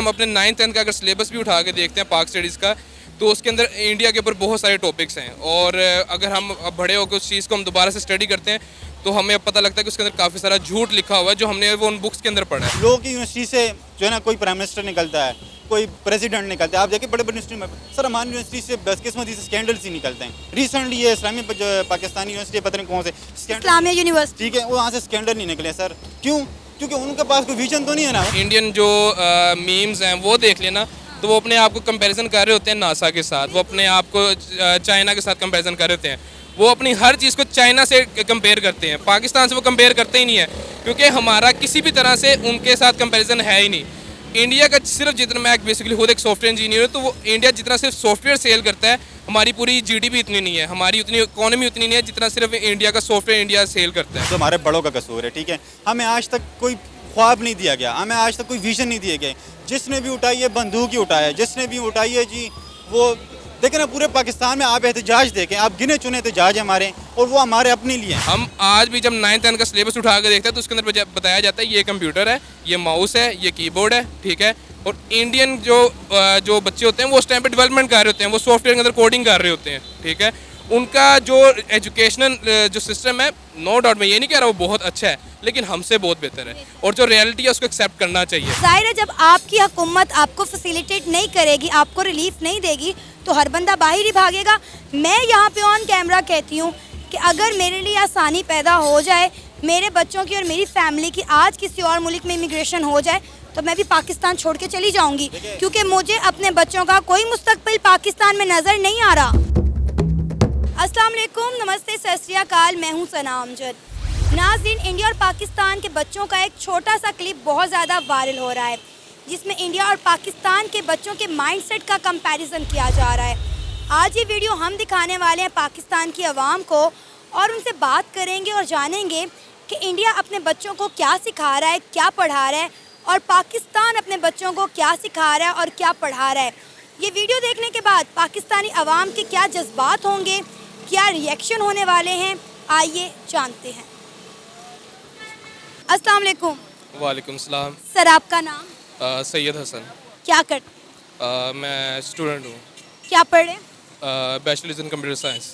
हम अपने 9th-10th का अगर सिलेबस भी उठा के देखते हैं पाक स्टडीज़ का, तो उसके अंदर इंडिया के ऊपर बहुत सारे टॉपिक्स हैं। और अगर हम अब बड़े होकर उस चीज़ को हम दोबारा से स्टडी करते हैं तो हमें अब पता लगता है कि उसके अंदर काफ़ी सारा झूठ लिखा हुआ है जो हमने वो उन बुक्स के अंदर पढ़ा है। लोगों की यूनिवर्सिटी से जो है ना कोई प्राइम मिनिस्टर निकलता है, कोई प्रेसिडेंट निकलता है। आप देखिए बड़े बड़े यूनिवर्सिटी में सर हमारी यूनिवर्सिटी से बदकिस्मती से स्कैंडल्स ही निकलते हैं। रिसेंटली ये इस्लामी पाकिस्तानी यूनिवर्सिटी पता नहीं कौन से इस्लामिया यूनिवर्सिटी, ठीक है, वो वहाँ से स्कैंडल नहीं निकले सर। क्यों? क्योंकि उनके पास कोई विजन तो नहीं है ना। इंडियन जो मीम्स हैं वो देख लेना तो वो अपने आप को कंपैरिजन कर रहे होते हैं नासा के साथ, वो अपने आप को चाइना के साथ कंपैरिजन कर रहे होते हैं। वो अपनी हर चीज़ को चाइना से कंपेयर करते हैं, पाकिस्तान से वो कंपेयर करते ही नहीं है, क्योंकि हमारा किसी भी तरह से उनके साथ कंपैरिजन है ही नहीं। इंडिया का सिर्फ जितना, मैं बेसिकली खुद एक सॉफ्टवेयर इंजीनियर हूँ, तो वो इंडिया जितना सिर्फ सॉफ्टवेयर सेल करता है, हमारी पूरी जीडीपी इतनी नहीं है, हमारी उतनी इकोनॉमी उतनी नहीं है जितना सिर्फ इंडिया का सॉफ्टवेयर इंडिया सेल करता है। तो हमारे बड़ों का कसूर है, ठीक है। हमें आज तक कोई ख्वाब नहीं दिया गया, हमें आज तक कोई विजन नहीं दिए गए। जिसने भी उठाई है बंदूक ही उठाया, जिसने भी उठाई है जी वो देखें ना, पूरे पाकिस्तान में आप एहतजाज देखें, आप गिने चुने एहतजाज हमारे, और वो हमारे अपने लिए हैं। हम आज भी जब 9th-10th का सिलेबस उठा कर देखते हैं तो उसके अंदर बताया जाता है ये कंप्यूटर है, ये माउस है, ये कीबोर्ड है, ठीक है। और इंडियन जो बच्चे होते हैं वो उस टाइम पे डेवलपमेंट कर रहे होते हैं, वो सॉफ्टवेयर के अंदर कोडिंग कर रहे होते हैं, ठीक है। उनका जो एजुकेशनल जो सिस्टम है, नो डाउट मैं ये नहीं कह रहा वो बहुत अच्छा है, लेकिन हमसे बहुत बेहतर है, और जो रियलिटी है उसको एक्सेप्ट करना चाहिए। जाहिर है जब आपकी हुकूमत आपको फैसिलिटेट नहीं करेगी, आपको रिलीफ नहीं देगी, तो हर बंदा बाहर ही भागेगा। मैं यहाँ पे ऑन कैमरा कहती हूँ कि अगर मेरे लिए आसानी पैदा हो जाए, मेरे बच्चों की और मेरी फैमिली की आज किसी और मुल्क में इमिग्रेशन हो जाए, तो मैं भी पाकिस्तान छोड़ के चली जाऊँगी, क्योंकि मुझे अपने बच्चों का कोई मुस्तकबिल पाकिस्तान में नज़र नहीं आ रहा। अस्सलाम वालेकुम, नमस्ते, सत श्री अकाल, मैं हूँ सना अमजद। नाज़रीन, इंडिया और पाकिस्तान के बच्चों का एक छोटा सा क्लिप बहुत ज़्यादा वायरल हो रहा है, जिसमें इंडिया और पाकिस्तान के बच्चों के माइंडसेट का कंपैरिजन किया जा रहा है। आज ये वीडियो हम दिखाने वाले हैं पाकिस्तान की आवाम को, और उनसे बात करेंगे और जानेंगे कि इंडिया अपने बच्चों को क्या सिखा रहा है, क्या पढ़ा रहा है, और पाकिस्तान अपने बच्चों को क्या सिखा रहा है और क्या पढ़ा रहा है। ये वीडियो देखने के बाद पाकिस्तानी आवाम के क्या जज्बात होंगे, क्या रिएक्शन होने वाले हैं, आइए जानते हैं। अस्सलाम वालेकुम। वालेकुम सलाम। सर, आपका नाम? सैयद हसन। क्या करते? मैं स्टूडेंट हूँ, क्या पढ़े? Bachelors in computer science.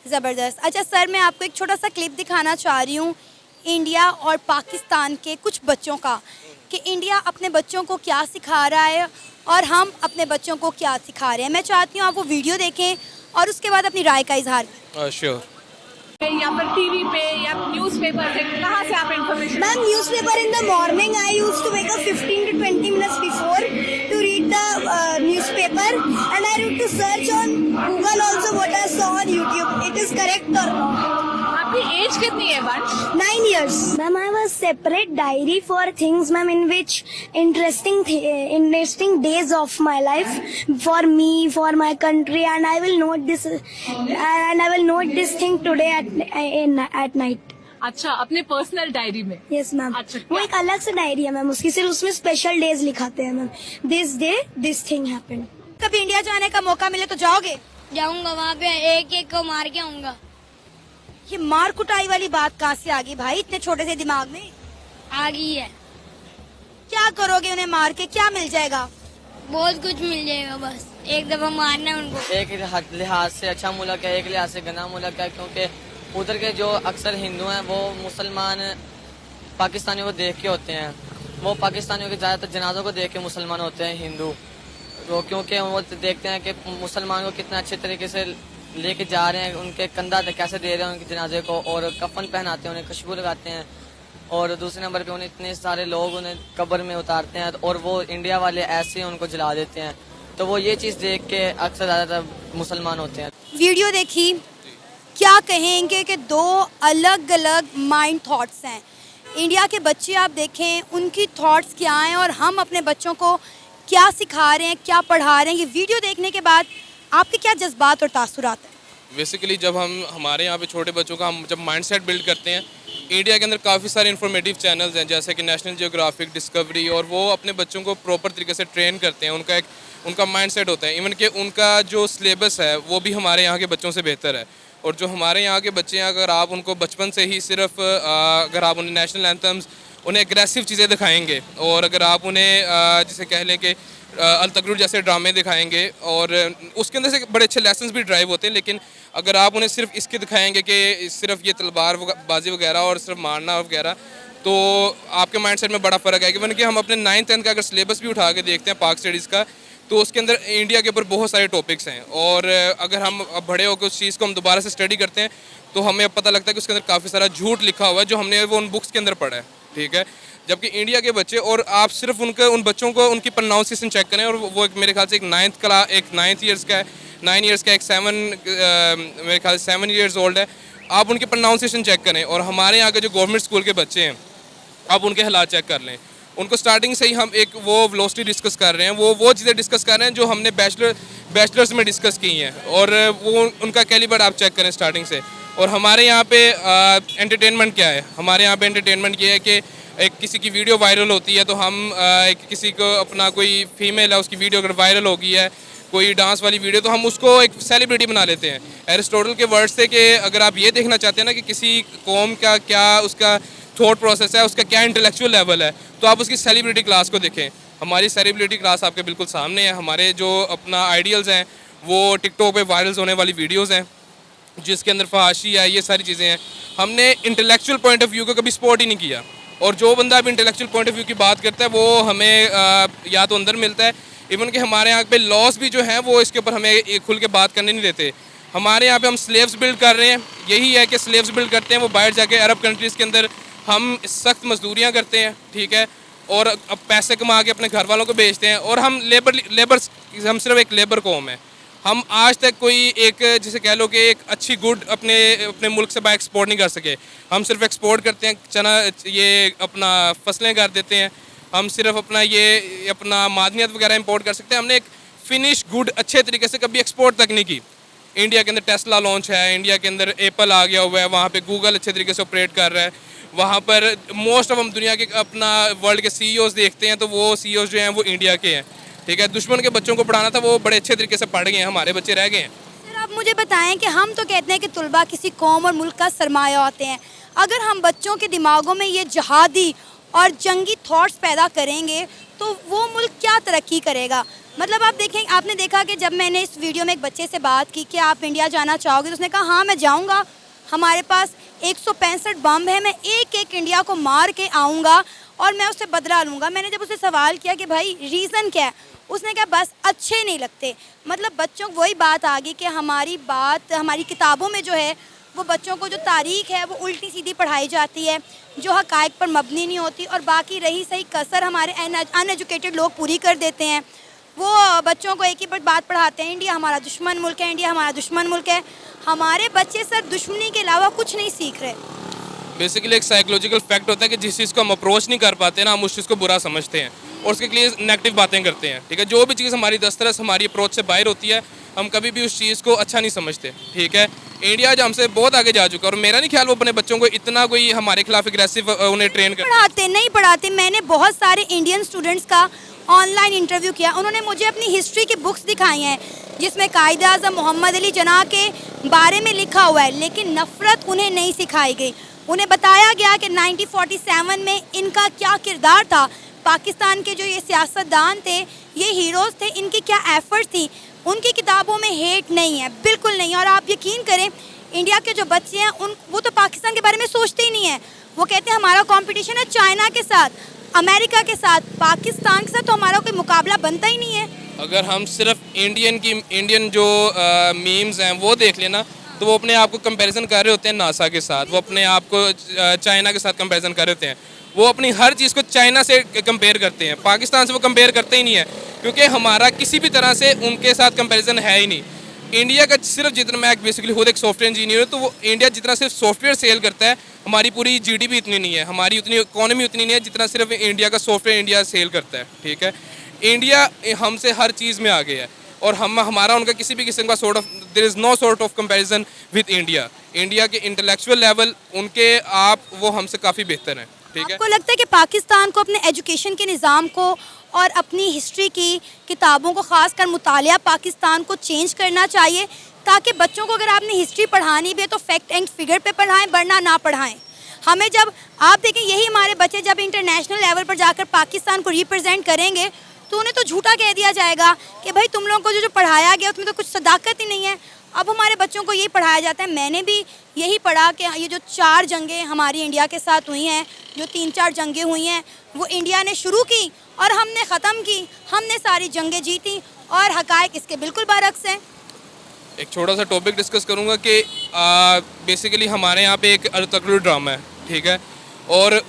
ज़बरदस्त। अच्छा सर, मैं आपको एक छोटा सा क्लिप दिखाना चाह रही हूँ इंडिया और पाकिस्तान के कुछ बच्चों का, कि इंडिया अपने बच्चों को क्या सिखा रहा है और हम अपने बच्चों को क्या सिखा रहे हैं। मैं चाहती हूँ आप वो वीडियो देखें और उसके बाद अपनी राय का इजहार करें। श्योर। या फिर टीवी पे या न्यूज़पेपर से कहाँ से आप information? Ma'am, newspaper in the morning I used to wake up 15 to 20 minutes before to read the newspaper, and I used to search on Google also what I saw on YouTube. It is correct or not? आपकी as कितनी है वंश? 9 years. Ma'am, I have a separate diary for things, ma'am, in which interesting days of my life for me, for my country, and I will note this thing today at night. अच्छा, अपने personal diary में? Yes ma'am. अच्छा, वो एक अलग से diary है ma'am, उसकी सिर्फ उसमें स्पेशल डेज लिखाते हैं ma'am. This day this thing happened. कभी इंडिया जाने का मौका मिले तो जाओगे? जाऊंगा, वहाँ पे एक एक को मार के आऊंगा। ये मार कुटाई वाली बात कहाँ से आ गई भाई इतने छोटे से दिमाग में? आ गई है। क्या करोगे उन्हें मार के, क्या मिल जाएगा? बहुत कुछ मिल जाएगा, बस एक दफा मारना है उनको। एक लिहाज से अच्छा मुल्क है, एक लिहाज से गना मुल्क है, क्योंकि उधर के जो अक्सर हिंदू हैं वो मुसलमान पाकिस्तानियों को देख के होते हैं। वो पाकिस्तानियों के ज़्यादातर जनाजों को देख के मुसलमान होते हैं हिंदू, तो क्योंकि वो देखते हैं कि मुसलमान को कितना अच्छे तरीके से लेके जा रहे हैं, उनके कंधा कैसे दे रहे हैं उनके जनाजे को, और कफन पहनाते हैं, उन्हें खुशबू लगाते हैं, और दूसरे नंबर पे उन्हें इतने सारे लोग उन्हें कब्र में उतारते हैं, और वो इंडिया वाले ऐसे उनको जला देते हैं। तो वो ये चीज़ देख के अक्सर ज़्यादातर मुसलमान होते हैं। वीडियो देखी, क्या कहेंगे कि दो अलग अलग माइंड थॉट्स हैं। इंडिया के बच्चे आप देखें, उनकी थॉट्स क्या हैं और हम अपने बच्चों को क्या सिखा रहे हैं, क्या पढ़ा रहे हैं। ये वीडियो देखने के बाद आपके क्या जज्बात और तासुरात हैं? बेसिकली जब हमारे यहाँ पे छोटे बच्चों का हम जब माइंडसेट बिल्ड करते हैं, इंडिया के अंदर काफ़ी सारे इन्फॉर्मेटिव चैनल्स हैं जैसे कि नेशनल जियोग्राफिक, डिस्कवरी, और वो अपने बच्चों को प्रॉपर तरीके से ट्रेन करते हैं। उनका माइंडसेट होता है, इवन कि उनका जो सिलेबस है वो भी हमारे यहाँ के बच्चों से बेहतर है। और जो हमारे यहाँ के बच्चे हैं, अगर आप उनको बचपन से ही सिर्फ अगर आप उन्हें नेशनल एंथम्स उन्हें एग्रेसिव चीज़ें दिखाएंगे, और अगर आप उन्हें जिसे कह लें कि अल-तगरुर जैसे ड्रामे दिखाएंगे, और उसके अंदर से बड़े अच्छे लेसन्स भी ड्राइव होते हैं, लेकिन अगर आप उन्हें सिर्फ इसके दिखाएंगे कि सिर्फ ये तलवार बाजी वगैरह और सिर्फ मारना वगैरह, तो आपके माइंड सेट में बड़ा फ़र्क है। इवन कि हम अपने 9th 10th का अगर सिलेबस भी उठा के देखते हैं पाक स्टडीज़ का, तो उसके अंदर इंडिया के ऊपर बहुत सारे टॉपिक्स हैं, और अगर हम अब बड़े होकर उस चीज़ को हम दोबारा से स्टडी करते हैं तो हमें अब पता लगता है कि उसके अंदर काफ़ी सारा झूठ लिखा हुआ है जो हमने वो उन बुक्स के अंदर पढ़ा है, ठीक है। जबकि इंडिया के बच्चे, और आप सिर्फ उन बच्चों को उनकी प्रोनाउंसिएशन चेक करें, और वो मेरे ख्याल से एक 9th ईयर्स का है, 9 ईयर्स का, एक 7 मेरे ख्याल से 7 ईयर्स ओल्ड है, आप उनकी प्रोनाउंसिएशन चेक करें। और हमारे यहाँ के जो गवर्नमेंट स्कूल के बच्चे हैं, आप उनके हालात चेक कर लें, उनको स्टार्टिंग से ही हम एक वो वेलोसिटी डिस्कस कर रहे हैं, वो चीज़ें डिस्कस कर रहे हैं जो हमने बैचलर्स में डिस्कस की हैं, और वो उनका कैलिबर आप चेक करें स्टार्टिंग से। और हमारे यहाँ पे एंटरटेनमेंट क्या है, हमारे यहाँ पे एंटरटेनमेंट ये है कि एक किसी की वीडियो वायरल होती है तो हम किसी को अपना कोई फीमेल है उसकी वीडियो अगर वायरल हो गई है, कोई डांस वाली वीडियो, तो हम उसको एक सेलिब्रिटी बना लेते हैं। एरिस्टोटल के वर्ड्स थे कि अगर आप ये देखना चाहते हैं ना कि किसी कौम का क्या उसका थॉट प्रोसेस है, उसका क्या इंटेलेक्चुअल लेवल है, तो आप उसकी सेलिब्रिटी क्लास को देखें। हमारी सेलिब्रिटी क्लास आपके बिल्कुल सामने है। हमारे जो अपना आइडियल्स हैं वो टिकटॉक पे वायरल होने वाली वीडियोस हैं जिसके अंदर फहाशी है, ये सारी चीज़ें हैं। हमने इंटेलेक्चुअल पॉइंट ऑफ व्यू को कभी सपोर्ट ही नहीं किया, और जो बंदा अब इंटेलेक्चुअल पॉइंट ऑफ व्यू की बात करता है वो हमें या तो अंदर मिलता है, इवन कि हमारे यहाँ पे लॉस भी जो हैं वो इसके ऊपर हमें खुल के बात करने नहीं देते। हमारे यहाँ पे हम स्लेव्स बिल्ड कर रहे हैं, यही है कि स्लेव्स बिल्ड करते हैं, वो बाहर जाके अरब कंट्रीज़ के अंदर हम सख्त मजदूरियाँ करते हैं, ठीक है, और अब पैसे कमा के अपने घर वालों को बेचते हैं, और हम हम सिर्फ एक लेबर कौम है। हम आज तक कोई एक जिसे कह लो कि एक अच्छी गुड अपने मुल्क से बाहर एक्सपोर्ट नहीं कर सके। हम सिर्फ एक्सपोर्ट करते हैं चना, ये अपना फसलें कर देते हैं, हम सिर्फ अपना मादनियत वगैरह इंपोर्ट कर सकते हैं। हमने एक फिनिश गुड अच्छे तरीके से कभी एक्सपोर्ट तक नहीं की। इंडिया के अंदर टेस्ला लॉन्च है, इंडिया के अंदर एप्पल आ गया हुआ है, वहाँ पे गूगल अच्छे तरीके से ऑपरेट कर रहा है, वहाँ पर मोस्ट ऑफ हम दुनिया के अपना वर्ल्ड के CEOs देखते हैं तो वो CEOs जो हैं वो इंडिया के हैं, ठीक है। दुश्मन के बच्चों को पढ़ाना था, वो बड़े अच्छे तरीके से पढ़ गए हैं, हमारे बच्चे रह गए हैं। सर आप मुझे बताएं कि हम तो कहते हैं कि तुलबा किसी कौम और मुल्क का सरमाया होते हैं, अगर हम बच्चों के दिमागों में ये जहादी और जंगी थॉट्स पैदा करेंगे तो वो मुल्क क्या तरक्की करेगा। मतलब आप देखें, आपने देखा कि जब मैंने इस वीडियो में एक बच्चे से बात की कि आप इंडिया जाना चाहोगे, तो उसने कहा हाँ मैं जाऊँगा, हमारे पास 165 बम है, मैं एक इंडिया को मार के आऊँगा और मैं उससे बदला लूँगा। मैंने जब उससे सवाल किया कि भाई रीज़न क्या है, उसने कहा बस अच्छे नहीं लगते। मतलब बच्चों को वही बात आ गई कि हमारी किताबों में जो है वो बच्चों को जो तारीख़ है वो उल्टी सीधी पढ़ाई जाती है, जो हक़ाइक़ पर मबनी नहीं होती, और बाकी रही सही कसर हमारे अनएजुकेटेड लोग पूरी कर देते हैं। वो बच्चों को एक ही बात पढ़ाते हैं, इंडिया हमारा दुश्मन मुल्क है, इंडिया हमारा दुश्मन मुल्क है। हमारे बच्चे सर दुश्मनी के अलावा कुछ नहीं सीख रहे। बेसिकली एक साइकोलॉजिकल फैक्ट होता है कि जिस चीज़ को हम अप्रोच नहीं कर पाते ना, हम उस चीज़ को बुरा समझते हैं और उसके लिए नेगेटिव बातें करते हैं, ठीक है। जो भी चीज़ हमारी दस्तरस हमारी अप्रोच से बाहर होती है, हम कभी भी उस चीज़ को अच्छा नहीं समझते, ठीक है। इंडिया जो हमसे बहुत आगे जा चुका है, और मेरा नहीं ख्याल वो अपने बच्चों को इतना कोई हमारे खिलाफ एग्रेसिव उन्हें ट्रेन कर नहीं पढ़ाते। मैंने बहुत सारे इंडियन स्टूडेंट्स का ऑनलाइन इंटरव्यू किया, उन्होंने मुझे अपनी हिस्ट्री की बुक्स दिखाई हैं जिसमें कायदे आज़म मोहम्मद अली जना के बारे में लिखा हुआ है, लेकिन नफ़रत उन्हें नहीं सिखाई गई। उन्हें बताया गया कि 1947 में इनका क्या किरदार था, पाकिस्तान के जो ये सियासतदान थे, ये हीरोज़ थे, इनकी क्या एफर्ट थी। उनकी किताबों में हेट नहीं है, बिल्कुल नहीं। और आप यकीन करें, इंडिया के जो बच्चे हैं वो तो पाकिस्तान के बारे में सोचते ही नहीं है। वो कहते हैं हमारा कंपटीशन है चाइना के साथ, अमेरिका के साथ, पाकिस्तान के साथ तो हमारा कोई मुकाबला बनता ही नहीं है। अगर हम सिर्फ इंडियन जो मीम्स हैं वो देख लेना, तो वो अपने आप को कंपैरिजन कर रहे होते हैं नासा के साथ, वो अपने आप को चाइना के साथ कंपैरिजन कर रहे होते हैं। वो अपनी हर चीज़ को चाइना से कंपेयर करते हैं, पाकिस्तान से वो कंपेयर करते ही नहीं है, क्योंकि हमारा किसी भी तरह से उनके साथ कंपैरिजन है ही नहीं। इंडिया का सिर्फ जितना, मैं बेसिकली खुद एक सॉफ्टवेयर इंजीनियर हूँ, तो वो इंडिया जितना सिर्फ सॉफ्टवेयर सेल करता है, हमारी पूरी GDP इतनी नहीं है, हमारी उतनी इकोनॉमी उतनी नहीं है जितना सिर्फ इंडिया का सॉफ्टवेयर इंडिया सेल करता है, ठीक है। इंडिया हमसे हर चीज़ में आगे है, और हमारा उनका किसी भी किस्म का there is no sort of comparison with India. India के इंटेलेक्चुअल लेवल उनके वो हमसे काफ़ी बेहतर हैं, ठीक है। आपको लगता है कि पाकिस्तान को अपने एजुकेशन के निज़ाम को और अपनी हिस्ट्री की किताबों को, ख़ासकर मुतालिया पाकिस्तान को चेंज करना चाहिए, ताकि बच्चों को अगर आपने हिस्ट्री पढ़ानी भी है तो फैक्ट एंड फिगर पे पढ़ाएं, वरना ना पढ़ाएं। हमें जब आप देखें यही हमारे बच्चे जब इंटरनेशनल लेवल पर जाकर पाकिस्तान को रिप्रेजेंट करेंगे तो उन्हें तो झूठा कह दिया जाएगा कि भाई तुम लोगों को जो पढ़ाया गया उसमें तो कुछ सदाकत ही नहीं है। अब हमारे बच्चों को यही पढ़ाया जाता है। मैंने भी यही पढ़ा कि ये जो 4 जंगें हमारी इंडिया के साथ हुई हैं, जो 3-4 जंगें हुई हैं वो इंडिया ने शुरू की और हमने ख़त्म की, हमने सारी जंगें जीती और हक़ाइक़ इसके बिल्कुल बरअक्स हैं। एक छोटा सा टॉपिक डिस्कस करूंगा कि बेसिकली हमारे यहाँ पे एक अर्तुगरुल ड्रामा है, ठीक है, और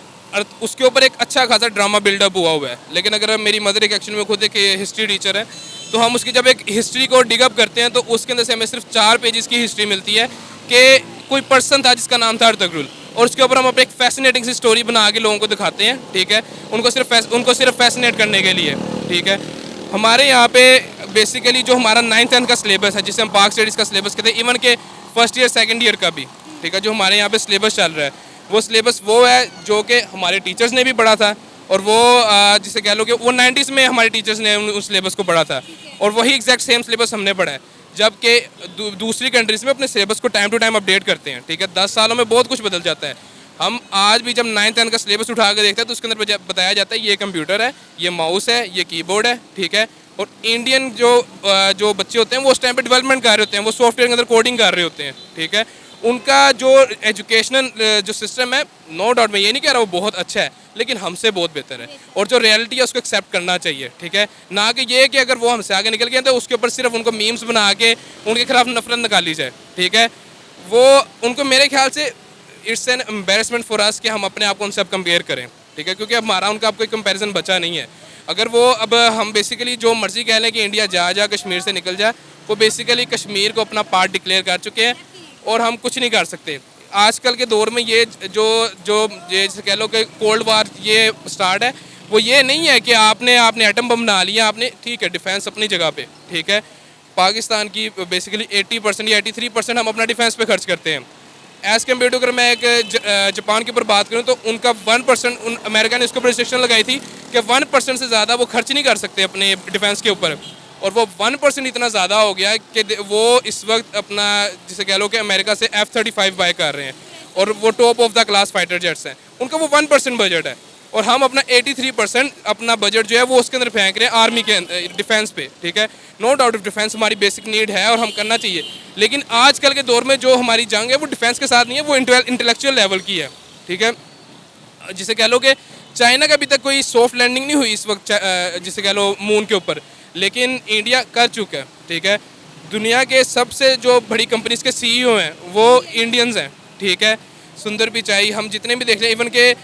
उसके ऊपर एक अच्छा खासा ड्रामा बिल्डअप हुआ है। लेकिन अगर मेरी मदर एक एक्चुअली में खुद एक हिस्ट्री टीचर है तो हम उसकी जब एक हिस्ट्री को डिगअप करते हैं तो उसके अंदर से हमें सिर्फ 4 पेजेस की हिस्ट्री मिलती है कि कोई पर्सन था जिसका नाम था अर्तुगरुल, और उसके ऊपर हम अपने एक फैसिनेटिंग सी स्टोरी बना के लोगों को दिखाते हैं, ठीक है, उनको सिर्फ फैसिनेट करने के लिए, ठीक है। हमारे यहाँ पे बेसिकली जो हमारा 9th 10th का सिलेबस है जिसे हम पाक स्टडीज़ का सिलेबस कहते हैं, इवन के फर्स्ट ईयर सेकंड ईयर का भी, ठीक है, जो हमारे यहाँ पे सिलेबस चल रहा है वो सिलेबस वो है जो कि हमारे टीचर्स ने भी पढ़ा था और वो जिसे कह लो कि वो 90s में हमारे टीचर्स ने उस सिलेबस को पढ़ा था और वही एग्जैक्ट सेम सिलेबस हमने पढ़ा है। जबकि दूसरी कंट्रीज़ में अपने सिलेबस को टाइम टू टाइम अपडेट करते हैं, ठीक है। 10 सालों में बहुत कुछ बदल जाता है। हम आज भी जब 9th 10th का सिलेबस उठा कर देखते हैं तो उसके अंदर बताया जाता है ये कंप्यूटर है, ये माउस है, ये कीबोर्ड है, ठीक है। और इंडियन जो बच्चे होते हैं वो उस टाइम पे डेवलपमेंट कर रहे होते हैं, वो सॉफ्टवेयर के अंदर कोडिंग कर रहे होते हैं, ठीक है। उनका जो एजुकेशनल जो सिस्टम है, नो डाउट मैं ये नहीं कह रहा वो बहुत अच्छा है, लेकिन हमसे बहुत बेहतर है और जो रियलिटी है उसको एक्सेप्ट करना चाहिए, ठीक है। ना कि ये कि अगर वो हमसे आगे निकल गए तो उसके ऊपर सिर्फ उनको मीम्स बना के उनके खिलाफ नफरत निकाली जाए, ठीक है। वो उनको मेरे ख्याल से it's an embarrassment for us कि हम अपने आप को उनसे अब कंपेयर करें, ठीक है, क्योंकि अब हमारा उनका अब कोई कंपैरिजन बचा नहीं है। अगर वो अब हम बेसिकली जो मर्जी कह लें कि इंडिया जा कश्मीर से निकल जाए, वो बेसिकली कश्मीर को अपना पार्ट डिक्लेयर कर चुके हैं और हम कुछ नहीं कर सकते। आजकल के दौर में ये जो जैसे कह लो कि कोल्ड वार ये स्टार्ट है, वो ये नहीं है कि आपने एटम बम बना लिया, आपने, ठीक है, डिफेंस अपनी जगह पे, ठीक है। पाकिस्तान की बेसिकली 80% या 83% हम अपना डिफेंस पे खर्च करते हैं। एज़ कम्पेयर टू अगर मैं एक जापान के ऊपर बात करूँ तो उनका 1% अमेरिका ने इसके ऊपर रिस्ट्रिक्शन लगाई थी कि 1% से ज़्यादा वो खर्च नहीं कर सकते अपने डिफेंस के ऊपर, और वो 1% इतना ज़्यादा हो गया कि वो इस वक्त अपना जिसे कह लो कि अमेरिका से F-35 बाय कर रहे हैं और वो top of the class fighter jets हैं, उनका वो 1% बजट है और हम अपना 83% अपना बजट जो है वो उसके अंदर फेंक रहे हैं आर्मी के डिफेंस पे, ठीक है। नो डाउट डिफेंस हमारी बेसिक नीड है और हम करना चाहिए, लेकिन आजकल के दौर में जो हमारी जंग है वो डिफेंस के साथ नहीं है, वो इंटेलेक्चुअल लेवल की है, ठीक है। जिसे कह लो कि चाइना का अभी तक कोई सॉफ्ट लैंडिंग नहीं हुई इस वक्त जिसे कह लो मून के ऊपर, लेकिन इंडिया कर चुका है, ठीक है। दुनिया के सबसे जो बड़ी कंपनीज के CEO हैं वो इंडियंस हैं, ठीक है। सुंदर पिचाई हम जितने भी देख रहे हैं, इवन के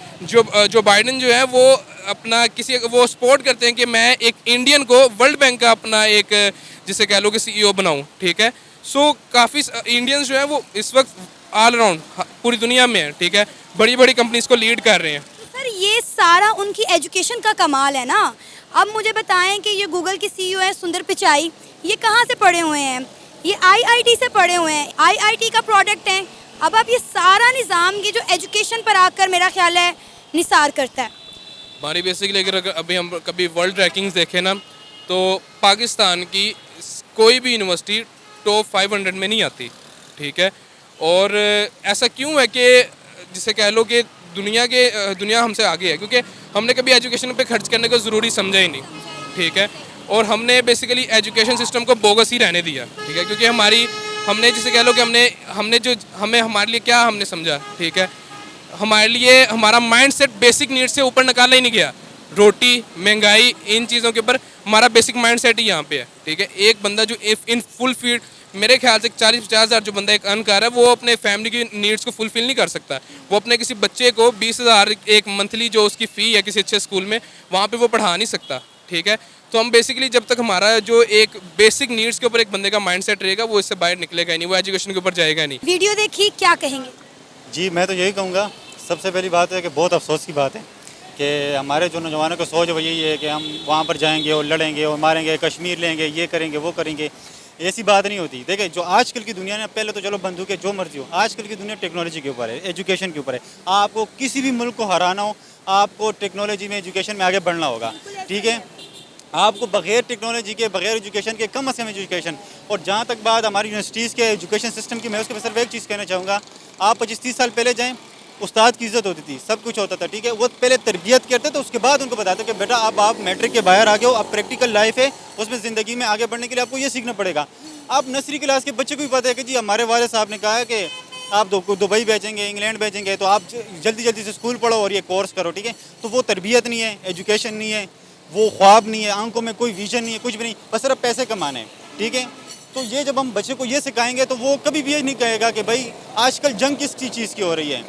जो बाइडन जो है वो अपना वो सपोर्ट करते हैं कि मैं एक इंडियन को वर्ल्ड बैंक का अपना एक जिसे कह लो कि CEO बनाऊं, ठीक है। सो काफ़ी इंडियंस जो है वो इस वक्त ऑल अराउंड पूरी दुनिया में है, ठीक है, बड़ी बड़ी कंपनीज को लीड कर रहे हैं। सर ये सारा उनकी एजुकेशन का कमाल है ना। अब मुझे बताएं कि ये गूगल की CEO है सुंदर पिचाई, ये कहाँ से पढ़े हुए हैं? ये IIT से पढ़े हुए हैं, IIT का प्रोडक्ट हैं। अब आप ये सारा निज़ाम ये जो एजुकेशन पर आकर मेरा ख्याल है निसार करता है। हमारी बेसिकली अगर अभी हम कभी वर्ल्ड रैंकिंग्स देखें ना तो पाकिस्तान की कोई भी यूनिवर्सिटी टॉप 500 में नहीं आती, ठीक है। और ऐसा क्यों है कि जिसे कह लो कि दुनिया हमसे आगे है, क्योंकि हमने कभी एजुकेशन पे खर्च करने को ज़रूरी समझा ही नहीं, ठीक है। और हमने बेसिकली एजुकेशन सिस्टम को बोगस ही रहने दिया, ठीक है, क्योंकि हमने जिसे कह लो कि हमारे लिए क्या हमने समझा, ठीक है, हमारे लिए हमारा माइंडसेट बेसिक नीड्स से ऊपर निकाला ही नहीं गया। रोटी, महंगाई, इन चीज़ों के ऊपर हमारा बेसिक माइंडसेट ही यहाँ पे है, ठीक है। एक बंदा जो इन फुल फीड मेरे ख्याल से 40-50 हज़ार जो बंदा एक अर्न कर रहा है वो अपने फैमिली की नीड्स को फुलफिल नहीं कर सकता। वो अपने किसी बच्चे को 20,000 एक मंथली जो उसकी फ़ी है किसी अच्छे स्कूल में वहाँ पे वो पढ़ा नहीं सकता, ठीक है। तो हम बेसिकली जब तक हमारा जो एक बेसिक नीड्स के ऊपर एक बंदे का माइंडसेट रहेगा वो इससे बाहर निकलेगा नहीं, वो एजुकेशन के ऊपर जाएगा नहीं। वीडियो देखी, क्या कहेंगे? जी मैं तो यही कहूँगा, सबसे पहली बात है कि बहुत अफसोस की बात है कि हमारे जो नौजवानों की सोच वो यही है कि हम वहाँ पर जाएंगे और लड़ेंगे और मारेंगे, कश्मीर लेंगे, ये करेंगे वो करेंगे। ऐसी बात नहीं होती। देखिए जो आजकल की दुनिया ने, पहले तो चलो बंदूकें जो मर्जी हो, आजकल की दुनिया टेक्नोलॉजी के ऊपर है, एजुकेशन के ऊपर है। आपको किसी भी मुल्क को हराना हो, आपको टेक्नोलॉजी में, एजुकेशन में आगे बढ़ना होगा, ठीक है। आपको बगैर टेक्नोलॉजी के, बगैर एजुकेशन के, कम से कम एजुकेशन। और जहाँ तक बात हमारी यूनिवर्सिटीज़ के एजुकेशन सिस्टम की, मैं उसके सिर्फ एक चीज़ कहना चाहूँगा, आप 25-30 साल पहले जाएँ उस्ताद की इज्जत होती थी, सब कुछ होता था, ठीक है। वो पहले तरबियत करते थे, उसके बाद उनको बताते कि बेटा अब आप मैट्रिक के बाहर आ गए हो, अब प्रैक्टिकल लाइफ है, उसमें ज़िंदगी में आगे बढ़ने के लिए आपको ये सीखना पड़ेगा। आप नर्सरी क्लास के बच्चे को भी पता है कि जी हमारे वाले साहब ने कहा है कि आप दुबई भेजेंगे, इंग्लैंड भेजेंगे, तो आप जल्दी जल्दी से स्कूल पढ़ो और ये कोर्स करो, ठीक है। तो वो तरबियत नहीं है, एजुकेशन नहीं है, वो ख्वाब नहीं है, आंखों में कोई विजन नहीं है, कुछ भी नहीं, बस सिर्फ पैसे कमाने हैं, ठीक है। तो ये जब हम बच्चे को ये सिखाएंगे तो वो कभी भी ये नहीं कहेगा कि भाई आजकल जंग किस चीज़ की हो रही है।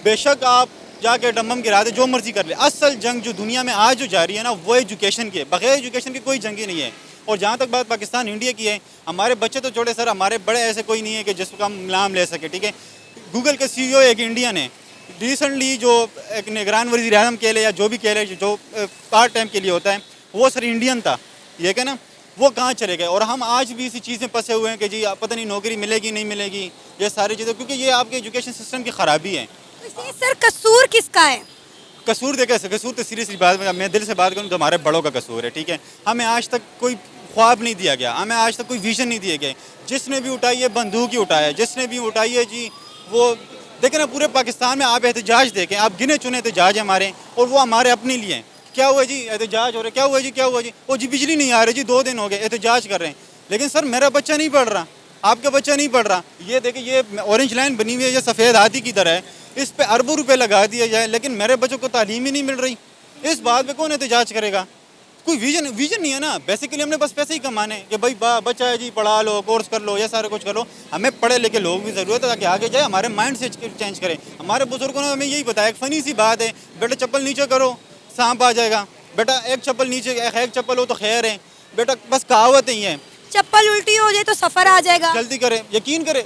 बेशक आप जाके डम्बम गिरा दे, जो मर्जी कर ले, असल जंग जो दुनिया में आज जो जारी है ना, वो एजुकेशन की है। बगैर एजुकेशन की कोई जंग ही नहीं है। और जहाँ तक बात पाकिस्तान इंडिया की है, हमारे बच्चे तो छोड़े सर, हमारे बड़े ऐसे कोई नहीं है कि जिसका हम नाम ले सके, ठीक है। गूगल के CEO एक इंडियन है, रिसेंटली जो एक निगरान वज़ीर आज़म के लिए या जो भी कह ले, जो पार्ट टाइम के लिए होता है, वो सर इंडियन था, ये क्या ना, वो कहाँ चले गए। और हम आज भी इसी चीज़ में फंसे हुए हैं कि जी पता नहीं नौकरी मिलेगी नहीं मिलेगी, ये सारी चीज़ें, क्योंकि ये आपके एजुकेशन सिस्टम की ख़राबी है। तो सर कसूर किसका है? कसूर देखे, कसूर तो सीरियसली बात में मैं दिल से बात करूँ तो हमारे बड़ों का कसूर है, ठीक है। हमें आज तक कोई ख्वाब नहीं दिया गया, हमें आज तक कोई विजन नहीं दिए गए। जिसने भी उठाई है बंदूक ही उठाया, जिसने भी उठाई है जी, वो देखें ना, पूरे पाकिस्तान में आप एहतजाज देखें, आप गिने चुने एहतजाज हमारे, और वो हमारे अपने लिए हैं। क्या हुआ जी, एहतजाज हो रहे, क्या हुआ जी, क्या हुआ जी, वो जी बिजली नहीं आ रही जी, 2 दिन हो गए, एहतजाज कर रहे हैं। लेकिन सर मेरा बच्चा नहीं पढ़ रहा, आपका बच्चा नहीं पढ़ रहा। ये देखिए, ये ऑरेंज लाइन बनी हुई है, ये सफ़ेद हाथी की तरह है, इस पे अरबों रुपए लगा दिया जाए, लेकिन मेरे बच्चों को तालीम ही नहीं मिल रही। इस बात पे कौन एहतजाज करेगा? कोई विजन नहीं है ना। बेसिकली हमने बस पैसे ही कमाने कि भाई बच्चा है जी, पढ़ा लो, कोर्स कर लो, ये सारा कुछ कर लो। हमें पढ़े लिखे लोग भी ज़रूरत है ताकि आगे जाए, हमारे माइंड से चेंज करें। हमारे बुजुर्गों ने हमें यही बताया, एक फ़नी सी बात है, बेटा चप्पल नीचे करो सांप आ जाएगा, बेटा एक चप्पल नीचे, एक चप्पल हो तो खैर है, बेटा बस कहावत ही है। चप्पल उल्टी हो जाए तो सफ़र आ जाएगा। जल्दी करें, यकीन करें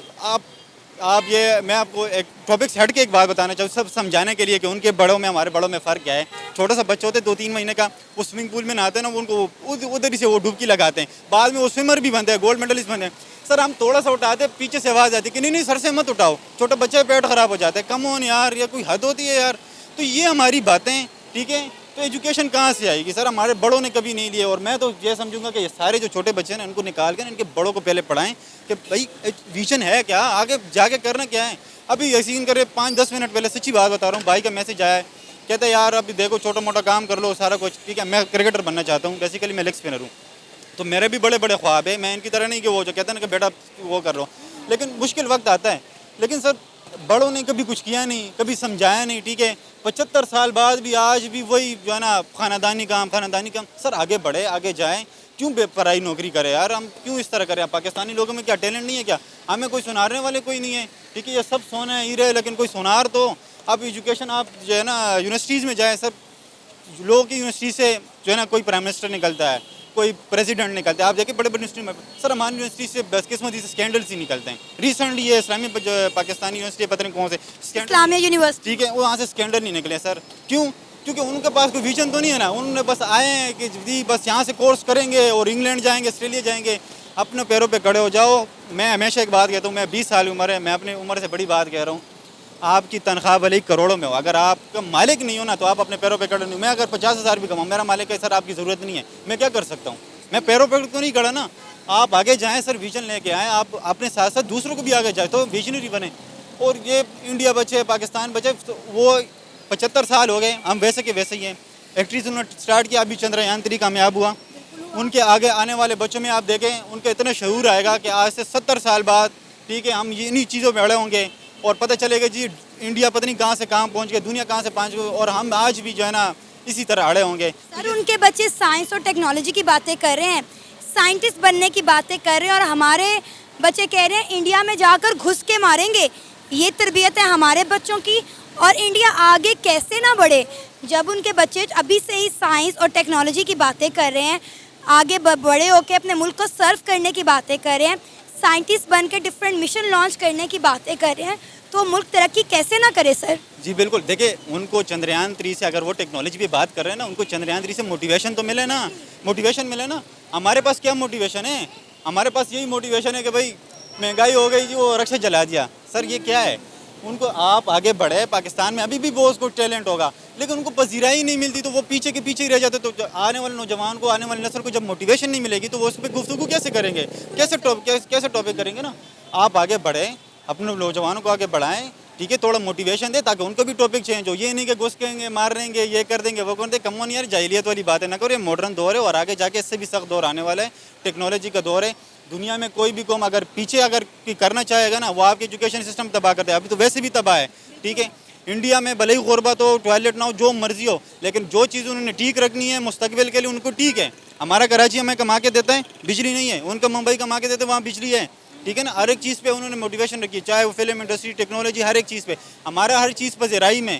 आप ये, मैं आपको एक टॉपिक से हट के एक बात बताना चाहूँ, सब समझाने के लिए कि उनके बड़ों में हमारे बड़ों में फ़र्क क्या है। छोटा सा बच्चा होता है 2-3 महीने का, वो स्विमिंग पूल में नहाते हैं ना, उनको उधर ही से वो डुबकी लगाते हैं, बाद में वो स्विमर भी बनते हैं, गोल्ड मेडलिस्ट बनते हैं। सर हम थोड़ा सा उठाते हैं, पीछे से आवाज़ आती है कि नहीं सर से मत उठाओ, छोटे बच्चे पेट ख़राब हो जाते हैं। कम ऑन यार, या कोई हद होती है यार। तो ये हमारी बातें, ठीक है। तो एजुकेशन कहाँ से आएगी सर? हमारे बड़ों ने कभी नहीं लिए। और मैं तो ये समझूंगा कि ये सारे जो छोटे बच्चे हैं उनको निकाल कर इनके बड़ों को पहले पढ़ाएं कि भाई विजन है क्या, आगे जाके करना क्या है। अभी यकीन करें 5-10 मिनट पहले, सच्ची बात बता रहा हूँ, भाई का मैसेज आया है, कहते हैं यार अभी देखो छोटा मोटा काम कर लो, सारा कुछ ठीक है। मैं क्रिकेटर बनना चाहता हूँ, बेसिकली मैं लेग स्पिनर हूँ, तो मेरे भी बड़े बड़े ख्वाब है। मैं इनकी तरह नहीं कि वो जो कहते हैं ना कि बेटा वो कर लो, लेकिन मुश्किल वक्त आता है। लेकिन सर बड़ों ने कभी कुछ किया नहीं, कभी समझाया नहीं, ठीक है। 75 साल बाद भी आज भी वही जो है ना, खानदानी काम। सर आगे बढ़े, आगे जाएं, क्यों बेपराई नौकरी करें यार? हम क्यों इस तरह करें? पाकिस्तानी लोगों में क्या टैलेंट नहीं है क्या? हमें कोई सुनारने वाले कोई नहीं है, ठीक है। ये सब सोना है हीरे, लेकिन कोई सुनार तो। अब एजुकेशन आप जो है ना यूनिवर्सिटीज़ में जाएँ, सब लोगों की यूनिवर्सिटी से जो है ना कोई प्राइम मिनिस्टर निकलता है, कोई प्रेसिडेंट निकलते हैं। आप देखिए बड़े बड़े यूनिवर्सिटी में, सर हमारी यूनिवर्सिटी से बदकिस्मती से स्कैंडल्स ही निकलते हैं। रिसेंटली ये इस्लामी पाकिस्तानी यूनिवर्सिटी पता नहीं कौन से इस्लामिया यूनिवर्सिटी, ठीक है, वो वहाँ से स्कैंडल नहीं निकले सर। क्यों? क्योंकि उनके पास कोई विजन तो नहीं है ना। उन्होंने बस आए हैं कि जी बस यहाँ से कोर्स करेंगे और इंग्लैंड जाएंगे, ऑस्ट्रेलिया जाएंगे, अपने पैरों पे खड़े हो जाओ। मैं हमेशा एक बात कहता हूँ, मैं 20 साल उम्र है, मैं अपनी उम्र से बड़ी बात कह रहा हूँ। आपकी तनख्वाह भले ही करोड़ों में हो, अगर आपका मालिक नहीं हो ना तो आप अपने पैरों पे खड़े नहीं हो। मैं अगर 50,000 भी कमाऊँ, मेरा मालिक है सर आपकी ज़रूरत नहीं है, मैं क्या कर सकता हूँ? मैं पैरों पे तो नहीं खड़ा ना। आप आगे जाएं सर, विजन लेके आएँ, आप अपने साथ साथ दूसरों को भी आगे जाए तो विजनरी बने। और ये इंडिया बचे, पाकिस्तान बचे, तो वो 75 साल हो गए, हम वैसे के वैसे ही हैं। एक्ट्रीज उन्होंने स्टार्ट किया, अभी चंद्रयान 3 कामयाब हुआ। उनके आगे आने वाले बच्चों में आप देखें, उनका इतना शऊर आएगा कि आज से 70 साल बाद, ठीक है, हम इन्हीं चीज़ों में अड़े होंगे और पता चलेगा जी इंडिया पता नहीं कहाँ से कहाँ पहुँच गया, दुनिया कहाँ से पहुँच गई, और हम आज भी जो है ना इसी तरह अड़े होंगे। सर उनके बच्चे साइंस और टेक्नोलॉजी की बातें कर रहे हैं, साइंटिस्ट बनने की बातें कर रहे हैं, और हमारे बच्चे कह रहे हैं इंडिया में जाकर घुस के मारेंगे। ये तरबियत है हमारे बच्चों की, और इंडिया आगे कैसे ना बढ़े जब उनके बच्चे अभी से ही साइंस और टेक्नोलॉजी की बातें कर रहे हैं, आगे बड़े होकर अपने मुल्क को सर्व करने की बातें कर रहे हैं, साइंटिस्ट बन के डिफरेंट मिशन लॉन्च करने की बातें कर रहे हैं, तो मुल्क तरक्की कैसे ना करे सर? जी बिल्कुल, देखिए उनको चंद्रयान 3 से, अगर वो टेक्नोलॉजी पे बात कर रहे हैं ना, उनको चंद्रयान 3 से मोटिवेशन तो मिले ना, मोटिवेशन मिले ना। हमारे पास क्या मोटिवेशन है? हमारे पास यही मोटिवेशन है कि भाई महंगाई हो गई जी, वो रक्षा जला दिया। सर ये क्या है? उनको आप आगे बढ़े, पाकिस्तान में अभी भी बहुत को टैलेंट होगा, लेकिन उनको पजीराई नहीं मिलती तो वो पीछे के पीछे ही रह जाते। तो आने वाले नौजवान को, आने वाली नस्ल को जब मोटिवेशन नहीं मिलेगी तो वो उस पर गुफ्तगू कैसे करेंगे, कैसे टॉपिक करेंगे ना। आप आगे बढ़े, अपने नौजवानों को आगे बढ़ाएं, ठीक है, थोड़ा मोटिवेशन दे ताकि उनको भी टॉपिक चेंज हो। ये नहीं कि घुस केंगे, मार देंगे, ये कर देंगे, वो कर देंगे। कम ऑन यार, जाहिलियत वाली बात है ना करो। ये मॉडर्न दौर है और आगे जाके इससे भी सख्त दौर आने वाला है। टेक्नोलॉजी का दौर है। दुनिया में कोई भी कौम अगर पीछे अगर करना चाहेगा ना, वो आपके एजुकेशन सिस्टम तबाह करते हैं। अभी तो वैसे भी तबाह है, ठीक है। इंडिया में भले ही गुरबत हो, टॉयलेट ना हो, जो मर्जी हो, लेकिन जो चीज़ उन्होंने ठीक रखनी है मुस्तकबिल के लिए, उनको ठीक है। हमारा कराची हमें कमा के देता है, बिजली नहीं है। उनका मुंबई कमा के देते हैं, वहाँ बिजली है, ठीक है ना। हर एक चीज़ पे उन्होंने मोटिवेशन रखी है, चाहे वो फिल्म इंडस्ट्री, टेक्नोलॉजी, हर एक चीज़ पे। हमारा हर चीज़ पर ज़राई में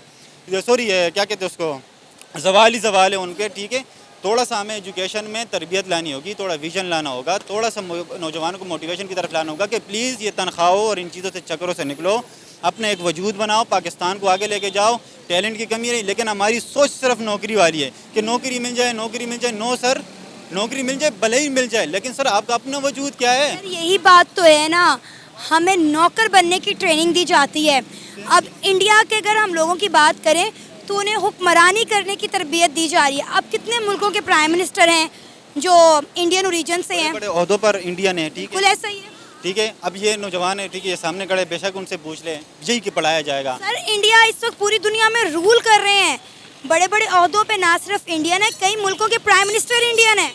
सॉरी क्या कहते हैं उसको, जवाल ही जवाल है उनके, ठीक है। थोड़ा सा हमें एजुकेशन में तरबियत लानी होगी, थोड़ा विजन लाना होगा, थोड़ा सा नौजवानों को मोटिवेशन की तरफ लाना होगा कि प्लीज़ ये तनख्वाहों और इन चीज़ों से चक्करों से निकलो, अपना एक वजूद बनाओ, पाकिस्तान को आगे लेके जाओ। टैलेंट की कमी नहीं, लेकिन हमारी सोच सिर्फ नौकरी वाली है कि नौकरी मिल जाए, नौकरी मिल जाए। नो सर, नौकरी मिल जाए भले ही मिल जाए, लेकिन सर आपका अपना वजूद क्या है? सर यही बात तो है ना, हमें नौकर बनने की ट्रेनिंग दी जाती है। अब इंडिया के अगर हम लोगों की बात करें तो उन्हें हुक्मरानी करने की तरबियत दी जा रही है। अब कितने मुल्कों के प्राइम मिनिस्टर हैं जो इंडियन ओरिजिन से हैं, बड़े ओहदों पर इंडियन है, ठीक बिल्कुल है, ऐसा ही है। ठीक है। अब ये नौजवान है, ठीक है, ये सामने खड़े, बेशक उनसे पूछ ले, यही कि पढ़ाया जाएगा। सर इंडिया इस वक्त पूरी दुनिया में रूल कर रहे हैं। बड़े बड़े ओहदों पे ना सिर्फ इंडियन है, कई मुल्कों के प्राइम मिनिस्टर इंडियन है।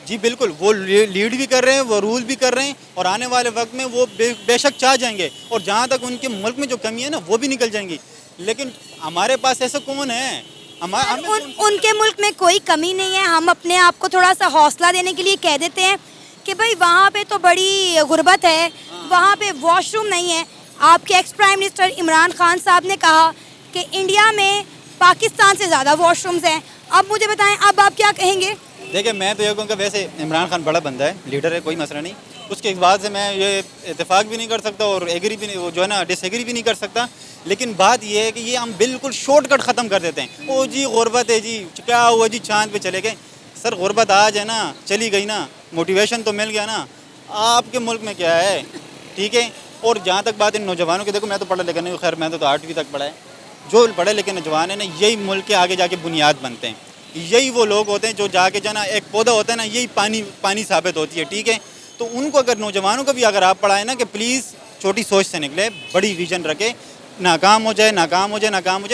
जी बिल्कुल, वो लीड भी कर रहे हैं, वो रूल भी कर रहे हैं, और आने वाले वक्त में वो बेशक चाह जाएंगे, और जहाँ तक उनके मुल्क में जो कमी है ना, वो भी निकल जाएंगी। लेकिन हमारे पास ऐसा कौन है? उनके मुल्क में कोई कमी नहीं है। हम अपने आप को थोड़ा सा हौसला देने के लिए कह देते हैं कि भाई वहाँ पे तो बड़ी गुर्बत है, वहाँ पे वॉशरूम नहीं है। आपके ex prime minister Imran Khan साहब ने कहा कि इंडिया में पाकिस्तान से ज़्यादा वॉशरूम्स हैं। अब मुझे बताएं, अब आप क्या कहेंगे? देखिए, मैं तो ये कहूँगा, वैसे इमरान खान बड़ा बंदा है, लीडर है, कोई मसला नहीं। उसके बाद से मैं ये इत्तेफाक भी नहीं कर सकता और एग्री भी नहीं, वो जो है ना डिसएग्री भी नहीं कर सकता। लेकिन बात ये है कि ये हम बिल्कुल शॉर्टकट ख़त्म कर देते हैं। ओ जी गुरबत है जी, क्या हुआ जी, चांद पे चले गए। सर गुरबत आज है ना, चली गई ना, मोटिवेशन तो मिल गया ना। आपके मुल्क में क्या है, ठीक है। और जहाँ तक बात इन नौजवानों की, देखो मैं तो पढ़ा लिखा नहीं, खैर मैं तो 8वीं तक पढ़ा है। जो पढ़े लिखे नौजवान है ना, यही मुल्क के आगे जाके बुनियाद बनते हैं। यही वो लोग होते हैं जो जाके जाना, एक पौधा होता है ना, यही पानी साबित होती है, ठीक है। तो उनको अगर नौजवानों को भी अगर आप पढ़ाएं ना कि प्लीज़ छोटी सोच से निकले, बड़ी विजन रखे, नाकाम हो जाए,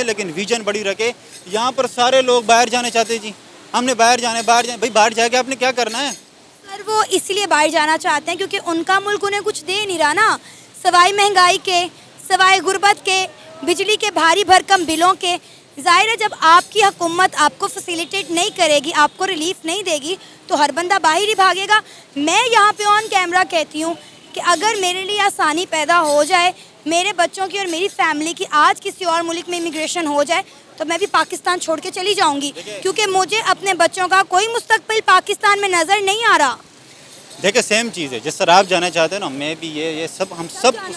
लेकिन विजन बड़ी रखे। यहाँ पर सारे लोग बाहर जाने चाहते हैं जी, हमने बाहर जाना, भाई बाहर जाके आपने क्या करना है? सर वो इसलिए बाहर जाना चाहते हैं क्योंकि उनका मुल्क उन्हें कुछ दे नहीं रहा ना, सवाई महंगाई के, सवाई गुर्बत के, बिजली के भारी भरकम बिलों के। ज़ाहिर है जब आपकी हुकूमत आपको फैसिलिटेट नहीं करेगी, आपको रिलीफ नहीं देगी, तो हर बंदा बाहर ही भागेगा। मैं यहाँ पे ऑन कैमरा कहती हूँ कि अगर मेरे लिए आसानी पैदा हो जाए, मेरे बच्चों की और मेरी फैमिली की आज किसी और मुल्क में इमिग्रेशन हो जाए, तो मैं भी पाकिस्तान छोड़ के चली जाऊँगी, क्योंकि मुझे अपने बच्चों का कोई मुस्तकबिल पाकिस्तान में नज़र नहीं आ रहा। देखिए सेम चीज़ है, जिस तरह आप जाना चाहते हैं ना, मैं भी ये सब, हम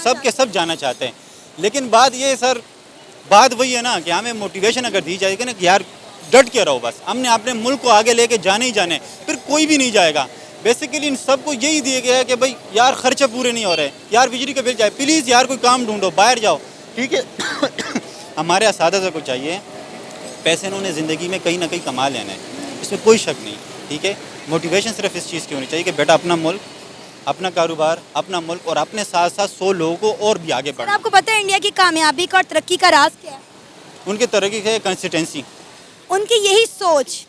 सब के सब जाना चाहते हैं। लेकिन बात ये सर, बात वही है ना कि हमें मोटिवेशन अगर दी जाएगी ना कि यार डट के रहो, बस हमने अपने मुल्क को आगे लेके जाने ही जाने, फिर कोई भी नहीं जाएगा। बेसिकली इन सबको यही दिया गया है कि भाई यार खर्चे पूरे नहीं हो रहे, यार बिजली का बिल जाए, प्लीज़ यार कोई काम ढूंढो, बाहर जाओ, ठीक है। हमारे असातिज़ा को चाहिए, पैसे इन्होंने ज़िंदगी में कहीं ना कहीं कमा लेना है, इसमें कोई शक नहीं, ठीक है। मोटिवेशन सिर्फ इस चीज़ की होनी चाहिए कि बेटा अपना मुल्क, अपना कारोबार, अपना मुल्क, और अपने साथ साथ 100 लोगों को और भी आगे बढ़ाना। आपको पता है इंडिया की कामयाबी का और तरक्की का राज क्या है? उनकी तरक्की है कंसिस्टेंसी, उनकी यही सोच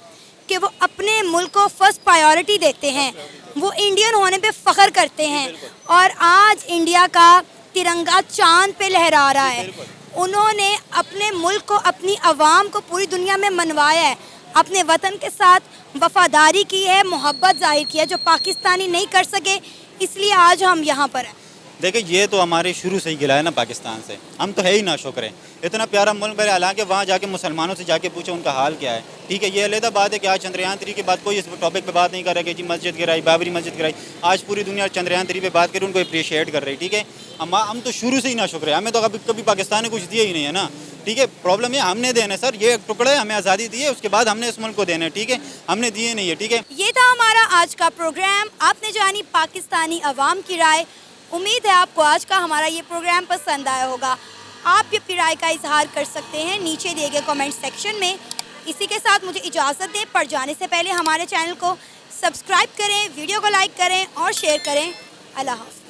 कि वो अपने मुल्क को फर्स्ट प्रायोरिटी देते हैं, वो इंडियन होने पे फ़ख्र करते हैं, और आज इंडिया का तिरंगा चांद पे लहरा रहा है। उन्होंने अपने मुल्क को, अपनी आवाम को पूरी दुनिया में मनवाया है, अपने वतन के साथ वफादारी की है, मोहब्बत जाहिर की है, जो पाकिस्तानी नहीं कर सके, इसलिए आज हम यहाँ पर हैं। देखिए ये तो हमारे शुरू से ही गिला है ना पाकिस्तान से, हम तो है ही ना शुक्र है, इतना प्यारा मुल्क है। हालांकि वहाँ जाके मुसलमानों से जाके पूछो उनका हाल क्या है, ठीक है। ये अलग बात है कि आज चंद्रयान 3 के बाद कोई इस टॉपिक पे बात नहीं कर रहा कि जी मस्जिद गिराई, बाबरी मस्जिद गिराई। आज पूरी दुनिया चंद्रयान 3 पे बात करी, उनको अप्रिशिएट कर रही, ठीक है। हम तो शुरू से ही ना शुक्र है, हमें तो कभी पाकिस्तान ने कुछ दिया ही नहीं है ना, ठीक है। प्रॉब्लम ये हमने देना है सर, ये एक टुकड़ा है, हमें आज़ादी दी है, उसके बाद हमने इस मुल्क को देना है, ठीक है। हमने दिए नहीं है, ठीक है। ये था हमारा आज का प्रोग्राम, आपने जानी पाकिस्तानी अवाम की राय। उम्मीद है आपको आज का हमारा ये प्रोग्राम पसंद आया होगा। आप भी अपनी राय का इजहार कर सकते हैं नीचे दिए गए कमेंट सेक्शन में। इसी के साथ मुझे इजाज़त दें, पर जाने से पहले हमारे चैनल को सब्सक्राइब करें, वीडियो को लाइक करें और शेयर करें। अल्लाह हाफ़िज़।